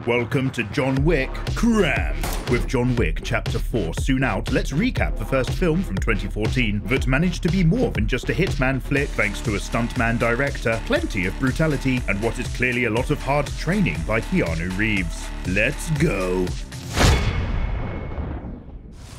Welcome to John Wick Cram. With John Wick Chapter 4 soon out, let's recap the first film from 2014 that managed to be more than just a hitman flick thanks to a stuntman director, plenty of brutality, and what is clearly a lot of hard training by Keanu Reeves. Let's go.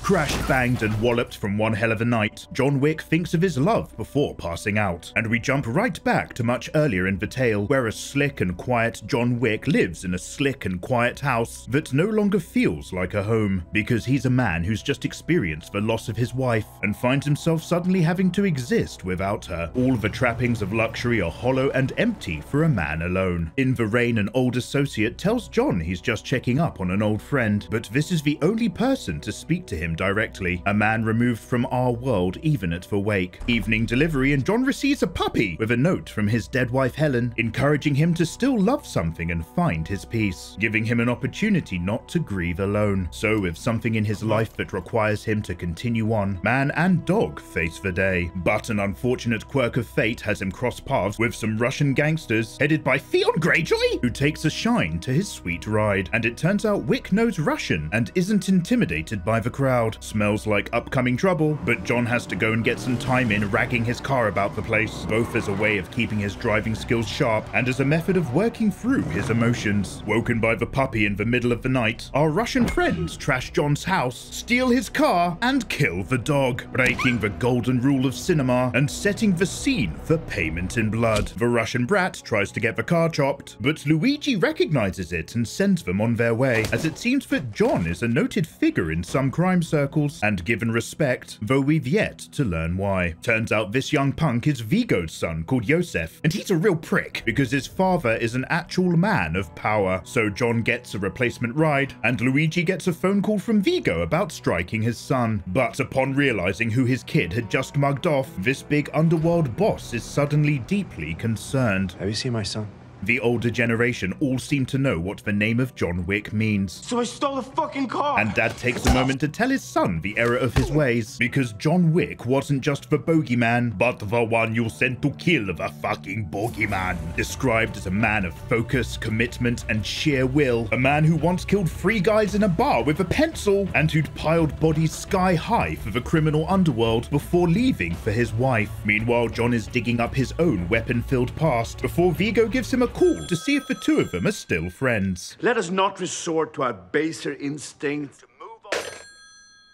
Crashed, banged, and walloped from one hell of a night, John Wick thinks of his love before passing out. And we jump right back to much earlier in the tale, where a slick and quiet John Wick lives in a slick and quiet house that no longer feels like a home, because he's a man who's just experienced the loss of his wife and finds himself suddenly having to exist without her. All the trappings of luxury are hollow and empty for a man alone. In the rain, an old associate tells John he's just checking up on an old friend, but this is the only person to speak to him directly, a man removed from our world even at the wake. Evening delivery, and John receives a puppy with a note from his dead wife Helen, encouraging him to still love something and find his peace, giving him an opportunity not to grieve alone. So with something in his life that requires him to continue on, man and dog face the day. But an unfortunate quirk of fate has him cross paths with some Russian gangsters headed by Theon Greyjoy, who takes a shine to his sweet ride. And it turns out Wick knows Russian and isn't intimidated by the crowd. Smells like upcoming trouble, but John has to go and get some time in ragging his car about the place, both as a way of keeping his driving skills sharp and as a method of working through his emotions. Woken by the puppy in the middle of the night, our Russian friends trash John's house, steal his car, and kill the dog, breaking the golden rule of cinema and setting the scene for payment in blood. The Russian brat tries to get the car chopped, but Luigi recognizes it and sends them on their way, as it seems that John is a noted figure in some crime circles and given respect, though we've yet to learn why. Turns out this young punk is Vigos' son called Yosef, and he's a real prick because his father is an actual man of power. So John gets a replacement ride, and Luigi gets a phone call from Vigo about striking his son. But upon realizing who his kid had just mugged off, this big underworld boss is suddenly deeply concerned. Have you seen my son? The older generation all seem to know what the name of John Wick means. So I stole the fucking car! And Dad takes a moment to tell his son the error of his ways, because John Wick wasn't just the bogeyman, but the one you sent to kill the fucking bogeyman. Described as a man of focus, commitment, and sheer will. A man who once killed 3 guys in a bar with a pencil, and who'd piled bodies sky high for the criminal underworld before leaving for his wife. Meanwhile, John is digging up his own weapon-filled past before Vigo gives him a call to see if the two of them are still friends. Let us not resort to our baser instincts to move on.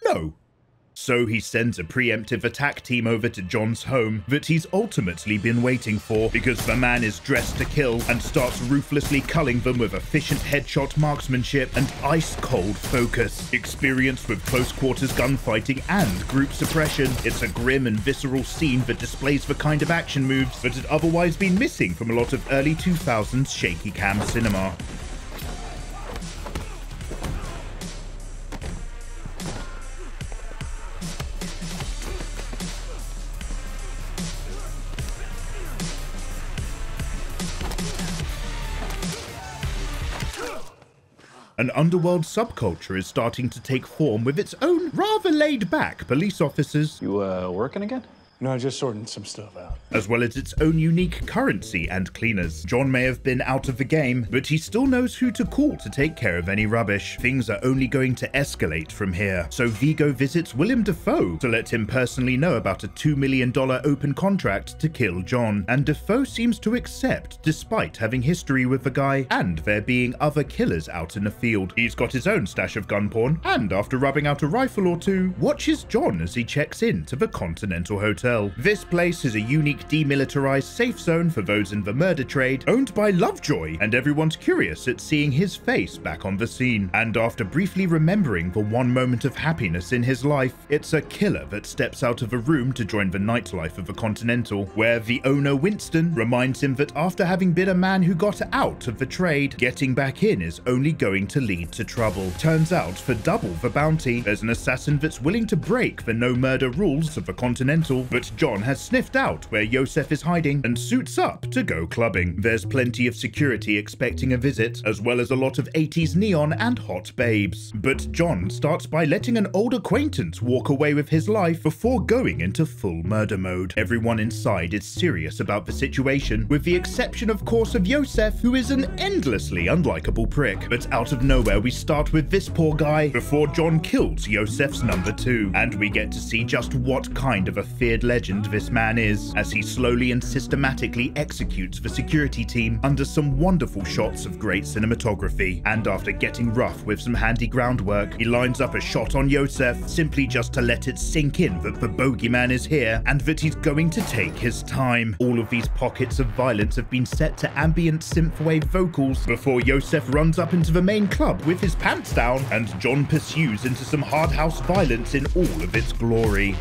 No. So he sends a preemptive attack team over to John's home that he's ultimately been waiting for, because the man is dressed to kill and starts ruthlessly culling them with efficient headshot marksmanship and ice-cold focus. Experienced with close-quarters gunfighting and group suppression, it's a grim and visceral scene that displays the kind of action moves that had otherwise been missing from a lot of early 2000s shaky cam cinema. An underworld subculture is starting to take form with its own rather laid-back police officers. You, working again? No, just sorting some stuff out. As well as its own unique currency and cleaners. John may have been out of the game, but he still knows who to call to take care of any rubbish. Things are only going to escalate from here. So Vigo visits Willem Dafoe to let him personally know about a $2 million open contract to kill John. And Defoe seems to accept, despite having history with the guy and there being other killers out in the field. He's got his own stash of gun porn, and after rubbing out a rifle or two, watches John as he checks in to the Continental Hotel. This place is a unique demilitarized safe zone for those in the murder trade, owned by Lovejoy, and everyone's curious at seeing his face back on the scene. And after briefly remembering the one moment of happiness in his life, it's a killer that steps out of a room to join the nightlife of the Continental, where the owner Winston reminds him that after having been a man who got out of the trade, getting back in is only going to lead to trouble. Turns out, for double the bounty, there's an assassin that's willing to break the no murder rules of the Continental, but but John has sniffed out where Yosef is hiding and suits up to go clubbing. There's plenty of security expecting a visit, as well as a lot of 80s neon and hot babes. But John starts by letting an old acquaintance walk away with his life before going into full murder mode. Everyone inside is serious about the situation, with the exception of course of Yosef, who is an endlessly unlikable prick. But out of nowhere we start with this poor guy before John kills Yosef's number 2, and we get to see just what kind of a feared legend this man is, as he slowly and systematically executes the security team under some wonderful shots of great cinematography. And after getting rough with some handy groundwork, he lines up a shot on Yosef, simply just to let it sink in that the bogeyman is here and that he's going to take his time. All of these pockets of violence have been set to ambient synthwave vocals before Yosef runs up into the main club with his pants down, and John pursues into some hard house violence in all of its glory.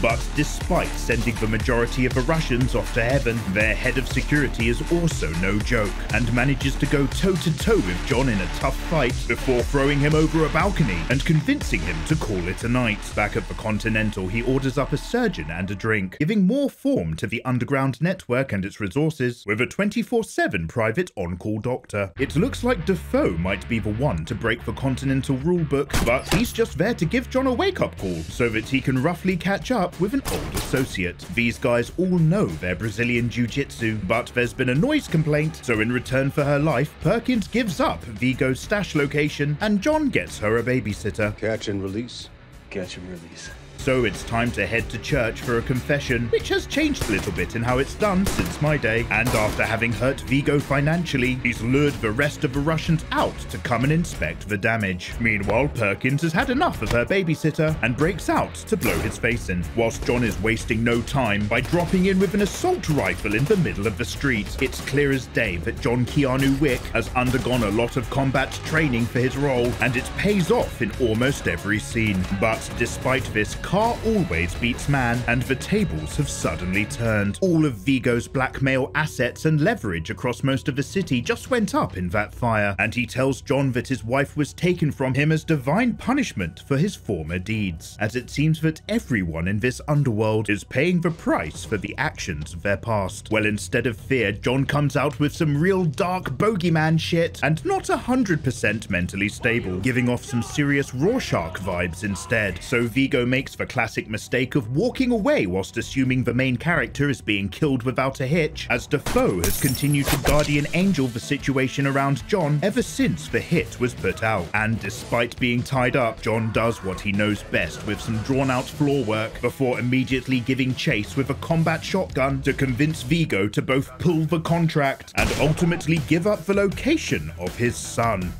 But despite sending the majority of the Russians off to heaven, their head of security is also no joke, and manages to go toe-to-toe with John in a tough fight before throwing him over a balcony and convincing him to call it a night. Back at the Continental, he orders up a surgeon and a drink, giving more form to the underground network and its resources, with a 24/7 private on-call doctor. It looks like Defoe might be the one to break the Continental rulebook, but he's just there to give John a wake-up call so that he can roughly catch up with an old associate. These guys all know their Brazilian jiu-jitsu, but there's been a noise complaint, so in return for her life, Perkins gives up Vigos' stash location and John gets her a babysitter. Catch and release. Catch and release. So it's time to head to church for a confession, which has changed a little bit in how it's done since my day. And after having hurt Vigo financially, he's lured the rest of the Russians out to come and inspect the damage. Meanwhile, Perkins has had enough of her babysitter and breaks out to blow his face in, whilst John is wasting no time by dropping in with an assault rifle in the middle of the street. It's clear as day that John Keanu Wick has undergone a lot of combat training for his role, and it pays off in almost every scene. But despite this, car always beats man, and the tables have suddenly turned. All of Vigo's blackmail assets and leverage across most of the city just went up in that fire, and he tells John that his wife was taken from him as divine punishment for his former deeds, as it seems that everyone in this underworld is paying the price for the actions of their past. Well, instead of fear, John comes out with some real dark bogeyman shit, and not 100% mentally stable, giving off some serious Rorschach vibes instead. So Vigo makes the classic mistake of walking away whilst assuming the main character is being killed without a hitch, as Defoe has continued to guardian angel the situation around John ever since the hit was put out. And despite being tied up, John does what he knows best with some drawn-out floor work before immediately giving chase with a combat shotgun to convince Vigo to both pull the contract and ultimately give up the location of his son.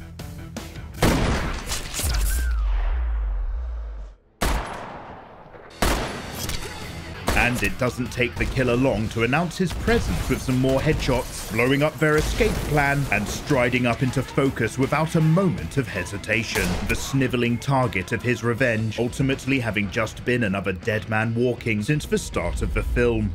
And it doesn't take the killer long to announce his presence with some more headshots, blowing up their escape plan and striding up into focus without a moment of hesitation. The sniveling target of his revenge, ultimately having just been another dead man walking since the start of the film.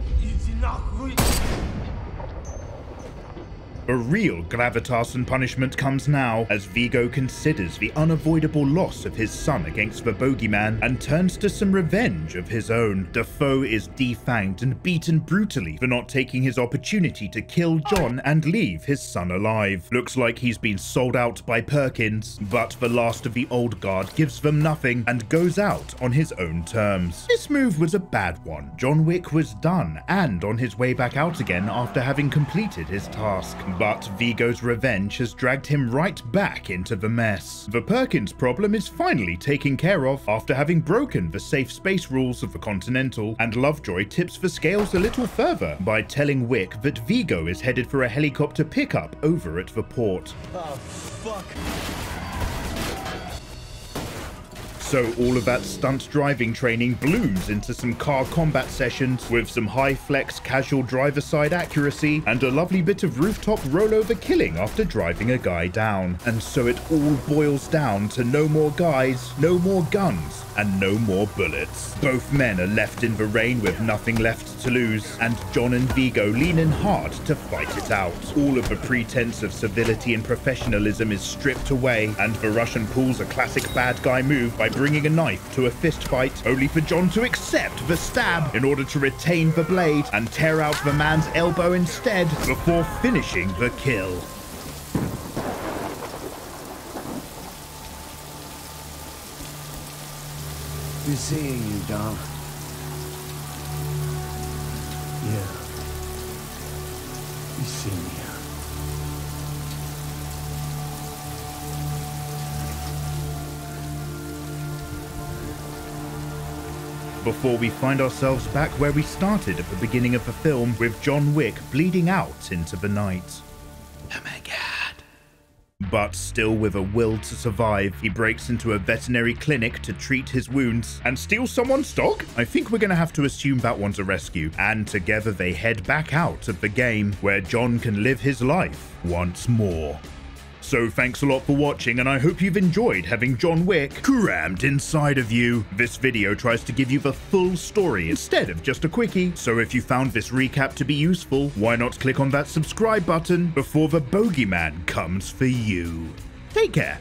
The real gravitas and punishment comes now, as Vigo considers the unavoidable loss of his son against the bogeyman and turns to some revenge of his own. Defoe is defanged and beaten brutally for not taking his opportunity to kill John and leave his son alive. Looks like he's been sold out by Perkins, but the last of the old guard gives them nothing and goes out on his own terms. This move was a bad one. John Wick was done and on his way back out again after having completed his task. But Vigos revenge has dragged him right back into the mess. The Perkins problem is finally taken care of after having broken the safe space rules of the Continental, and Lovejoy tips the scales a little further by telling Wick that Vigo is headed for a helicopter pickup over at the port. Oh, fuck. So all of that stunt driving training blooms into some car combat sessions with some high flex casual driver side accuracy and a lovely bit of rooftop rollover killing after driving a guy down. And so it all boils down to no more guys, no more guns, and no more bullets. Both men are left in the rain with nothing left to lose, and John and Vigo lean in hard to fight it out. All of the pretense of civility and professionalism is stripped away, and the Russian pulls a classic bad guy move by bringing a knife to a fist fight, only for John to accept the stab in order to retain the blade and tear out the man's elbow instead before finishing the kill. Good seeing you, Dom. Yeah. You see me. Before we find ourselves back where we started at the beginning of the film, with John Wick bleeding out into the night. Oh my god. But still with a will to survive, he breaks into a veterinary clinic to treat his wounds and steals someone's dog? I think we're gonna have to assume that one's a rescue. And together they head back out of the game, where John can live his life once more. So thanks a lot for watching, and I hope you've enjoyed having John Wick crammed inside of you. This video tries to give you the full story instead of just a quickie, so if you found this recap to be useful, why not click on that subscribe button before the bogeyman comes for you. Take care.